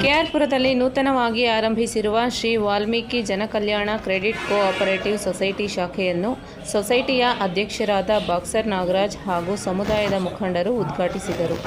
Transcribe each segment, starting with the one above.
ಕೆಆರ್ಪುರದಲ್ಲಿ ನೂತನವಾಗಿ ಆರಂಭಿಸಿರುವ Shri Valmiki Janakalyana credit cooperative society ಶಾಖೆಯನ್ನು ಸೊಸೈಟಿಯ ಅಧ್ಯಕ್ಷರಾದ ಬಾಕ್ಸರ್ ನಾಗರಾಜ್ ಹಾಗೂ ಸಮುದಾಯದ ಮುಖಂಡರು ಉದ್ಘಾಟಿಸಿದರು.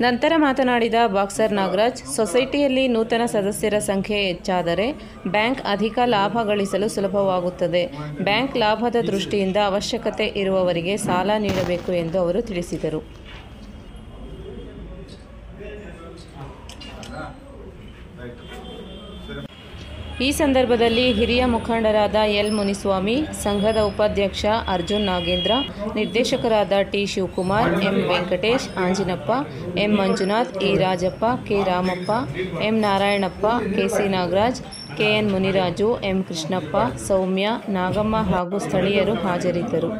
ನಂತರ ಮಾತನಾಡಿದ ಬಾಕ್ಸರ್ ನಾಗರಾಜ್, ಸೊಸೈಟಿಯಲ್ಲಿ ನೂತನ ಸದಸ್ಯರ ಸಂಖ್ಯೆ ಹೆಚ್ಚಾದರೆ ಬ್ಯಾಂಕ್ ಅಧಿಕ ಲಾಭ ಗಳಿಸಲು ಸುಲಭವಾಗುತ್ತದೆ. ಬ್ಯಾಂಕ್ ಲಾಭದ ದೃಷ್ಟಿಯಿಂದ ಅವಶ್ಯಕತೆ ಇರುವವರಿಗೆ ಸಾಲ ನೀಡಬೇಕು ಎಂದು ಅವರು ತಿಳಿಸಿದರು. ಈ ಸಂದರ್ಭದಲ್ಲಿ ಹಿರಿಯ ಮುಖಂಡರಾದ ಎಲ್ ಮುನಿಸ್ವಾಮಿ, ಸಂಘದ ಉಪಾಧ್ಯಕ್ಷ ಅರ್ಜುನ್ ನಾಗೇಂದ್ರ, ನಿರ್ದೇಶಕರಾದ T Shivakumar, M Venkatesh, Anjinappa, M Manjunath, E Rajappa, K Ramappa, M Narayanappa, KC Nagaraj, KN Muniraju, M Krishnappa, Soumya, Nagamma ಹಾಗೂ ಸ್ಥಳೀಯರು ಹಾಜರಿದ್ದರು.